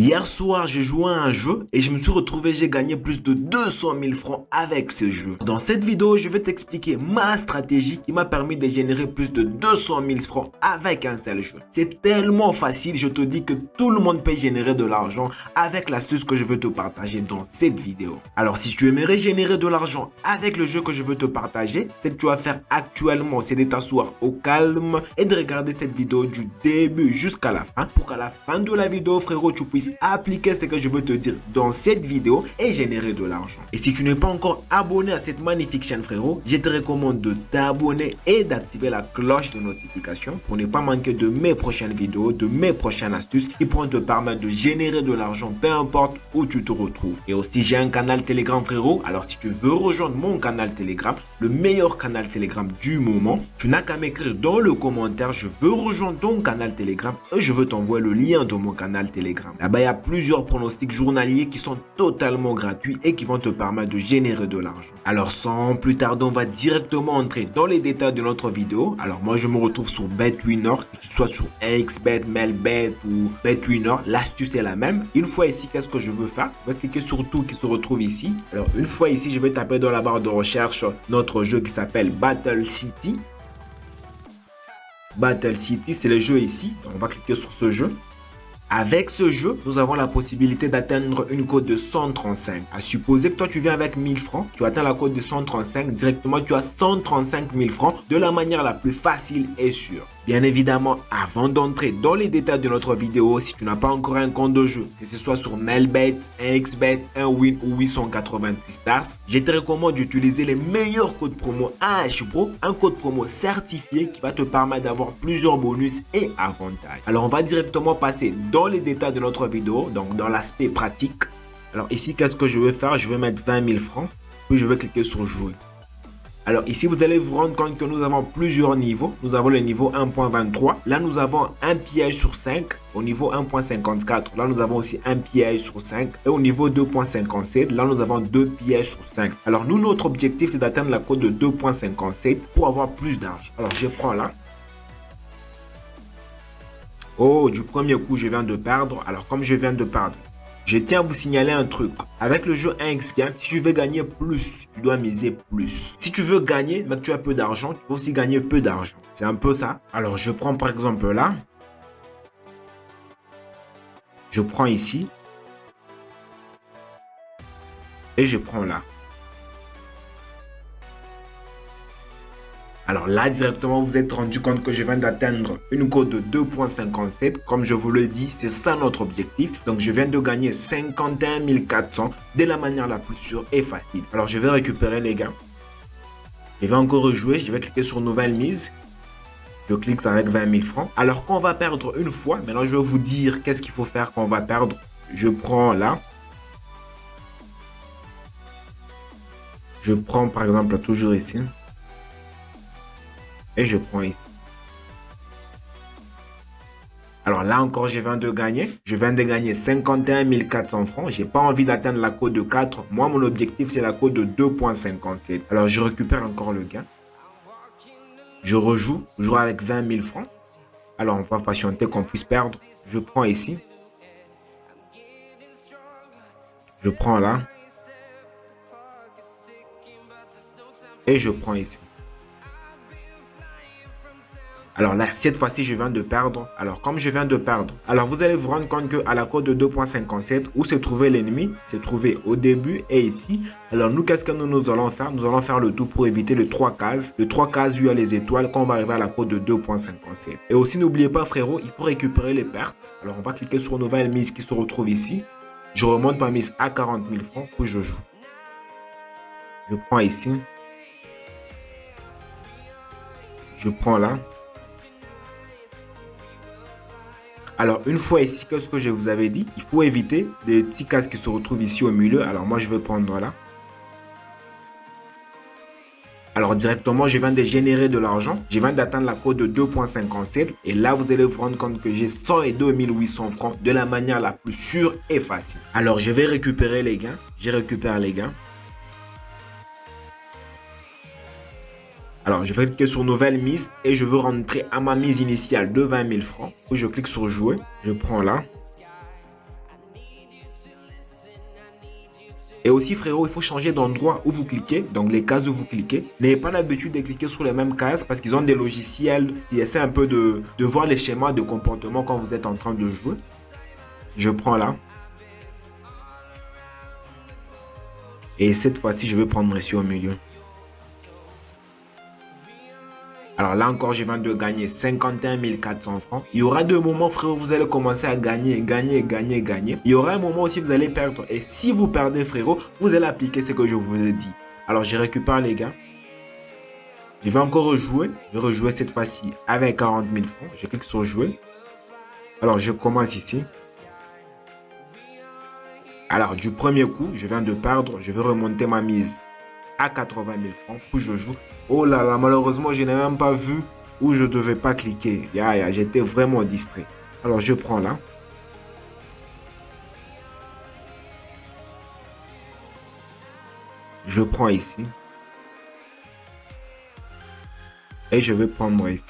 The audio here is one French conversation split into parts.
Hier soir, j'ai joué à un jeu et je me suis retrouvé, j'ai gagné plus de 200 000 francs avec ce jeu. Dans cette vidéo, je vais t'expliquer ma stratégie qui m'a permis de générer plus de 200 000 francs avec un seul jeu. C'est tellement facile, je te dis que tout le monde peut générer de l'argent avec l'astuce que je veux te partager dans cette vidéo. Alors si tu aimerais générer de l'argent avec le jeu que je veux te partager, ce que tu vas faire actuellement, c'est de t'asseoir au calme et de regarder cette vidéo du début jusqu'à la fin pour qu'à la fin de la vidéo, frérot, tu puisses appliquer ce que je veux te dire dans cette vidéo et générer de l'argent. Et si tu n'es pas encore abonné à cette magnifique chaîne, frérot, je te recommande de t'abonner et d'activer la cloche de notification pour ne pas manquer de mes prochaines vidéos, de mes prochaines astuces qui pourront te permettre de générer de l'argent peu importe où tu te retrouves. Et aussi j'ai un canal Telegram, frérot. Alors si tu veux rejoindre mon canal Telegram, le meilleur canal Telegram du moment, tu n'as qu'à m'écrire dans le commentaire: je veux rejoindre ton canal Telegram et je veux t'envoyer le lien de mon canal Telegram. Là-bas, il y a plusieurs pronostics journaliers qui sont totalement gratuits et qui vont te permettre de générer de l'argent. Alors sans plus tarder, on va directement entrer dans les détails de notre vidéo. Alors moi, je me retrouve sur BetWinner, que ce soit sur XBet, Melbet ou BetWinner, l'astuce est la même. Une fois ici, qu'est-ce que je veux faire? Je vais cliquer sur tout qui se retrouve ici. Alors une fois ici, je vais taper dans la barre de recherche notre jeu qui s'appelle Battle City. Battle City, c'est le jeu ici. Donc, on va cliquer sur ce jeu. Avec ce jeu, nous avons la possibilité d'atteindre une cote de 135. À supposer que toi, tu viens avec 1000 francs, tu atteins la cote de 135, directement, tu as 135 000 francs de la manière la plus facile et sûre. Bien évidemment, avant d'entrer dans les détails de notre vidéo, si tu n'as pas encore un compte de jeu, que ce soit sur Melbet, XBet, 1win ou 888 Stars, je te recommande d'utiliser les meilleurs codes promo AHPRO, un code promo certifié qui va te permettre d'avoir plusieurs bonus et avantages. Alors, on va directement passer dans les détails de notre vidéo, donc dans l'aspect pratique. Alors ici, qu'est-ce que je vais faire? Je vais mettre 20 000 francs, puis je vais cliquer sur jouer. Alors ici, vous allez vous rendre compte que nous avons plusieurs niveaux. Nous avons le niveau 1.23. Là, nous avons un piège sur 5. Au niveau 1.54, là, nous avons aussi un piège sur 5. Et au niveau 2.57, là, nous avons 2 pièges sur 5. Alors nous, notre objectif, c'est d'atteindre la cote de 2.57 pour avoir plus d'argent. Alors je prends là. Oh, du premier coup, je viens de perdre. Alors, comme je viens de perdre, je tiens à vous signaler un truc. Avec le jeu 1x Game, si tu veux gagner plus, tu dois miser plus. Si tu veux gagner, mais que tu as peu d'argent, tu peux aussi gagner peu d'argent. C'est un peu ça. Alors, je prends par exemple là. Je prends ici. Et je prends là. Alors là, directement, vous êtes rendu compte que je viens d'atteindre une cote de 2.57. Comme je vous le dis, c'est ça notre objectif. Donc, je viens de gagner 51 400 de la manière la plus sûre et facile. Alors, je vais récupérer les gains. Je vais encore rejouer. Je vais cliquer sur nouvelle mise. Je clique avec 20 000 francs. Alors, quand on va perdre une fois, maintenant, je vais vous dire qu'est-ce qu'il faut faire quand on va perdre. Je prends là. Je prends par exemple toujours ici. Et je prends ici. Alors là encore, je viens de gagner. Je viens de gagner 51 400 francs. Je n'ai pas envie d'atteindre la cote de 4. Moi, mon objectif, c'est la cote de 2.57. Alors, je récupère encore le gain. Je rejoue. Je joue avec 20 000 francs. Alors, on va patienter qu'on puisse perdre. Je prends ici. Je prends là. Et je prends ici. Alors là, cette fois-ci, je viens de perdre. Alors, comme je viens de perdre, alors vous allez vous rendre compte qu'à la cote de 2.57, où se trouvait l'ennemi, c'est trouvé au début et ici. Alors nous, qu'est-ce que nous allons faire? Nous allons faire le tout pour éviter les 3 cases. Les 3 cases, il y a les étoiles quand on va arriver à la cote de 2.57. Et aussi, n'oubliez pas, frérot, il faut récupérer les pertes. Alors, on va cliquer sur nouvelle mise qui se retrouve ici. Je remonte ma mise à 40 000 francs que je joue. Je prends ici. Je prends là. Alors, une fois ici, qu'est-ce que je vous avais dit? Il faut éviter les petits cases qui se retrouvent ici au milieu. Alors, moi, je vais prendre là. Alors, directement, je viens de générer de l'argent. Je viens d'atteindre la cote de 2.57. Et là, vous allez vous rendre compte que j'ai 102 800 francs de la manière la plus sûre et facile. Alors, je vais récupérer les gains. Je récupère les gains. Alors, je vais cliquer sur nouvelle mise et je veux rentrer à ma mise initiale de 20 000 francs. Puis je clique sur jouer. Je prends là. Et aussi frérot, il faut changer d'endroit où vous cliquez, donc les cases où vous cliquez. N'ayez pas l'habitude de cliquer sur les mêmes cases parce qu'ils ont des logiciels qui essaient un peu de voir les schémas de comportement quand vous êtes en train de jouer. Je prends là. Et cette fois-ci, je vais prendre ici au milieu. Alors là encore, je viens de gagner 51 400 francs. Il y aura deux moments, frérot, vous allez commencer à gagner. Il y aura un moment aussi, vous allez perdre. Et si vous perdez, frérot, vous allez appliquer ce que je vous ai dit. Alors, je récupère, les gars. Je vais encore rejouer. Je vais rejouer cette fois-ci avec 40 000 francs. Je clique sur jouer. Alors, je commence ici. Alors, du premier coup, je viens de perdre. Je vais remonter ma mise à 80 000 francs. Puis je joue. Oh là là, malheureusement, je n'ai même pas vu où je ne devais pas cliquer. J'étais vraiment distrait. Alors, je prends là. Je prends ici. Et je vais prendre ici.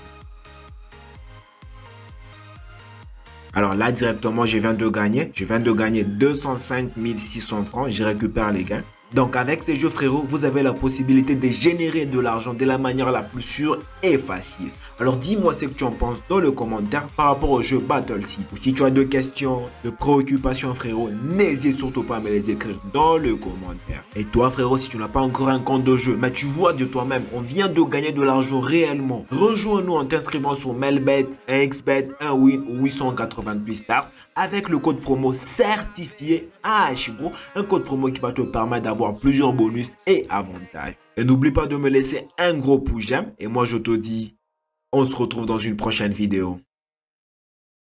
Alors là, directement, je viens de gagner. Je viens de gagner 205 600 francs. Je récupère les gains. Donc avec ces jeux frérot, vous avez la possibilité de générer de l'argent de la manière la plus sûre et facile. Alors dis-moi ce que tu en penses dans le commentaire par rapport au jeu Battlesea. Ou si tu as des questions, de préoccupations frérot, n'hésite surtout pas à me les écrire dans le commentaire. Et toi frérot, si tu n'as pas encore un compte de jeu, mais tu vois de toi-même, on vient de gagner de l'argent réellement. Rejoins-nous en t'inscrivant sur Melbet, 1xBet, 1win ou 888 stars avec le code promo certifié AH gros, un code promo qui va te permettre d'avoir plusieurs bonus et avantages. Et n'oublie pas de me laisser un gros pouce j'aime et moi je te dis, on se retrouve dans une prochaine vidéo.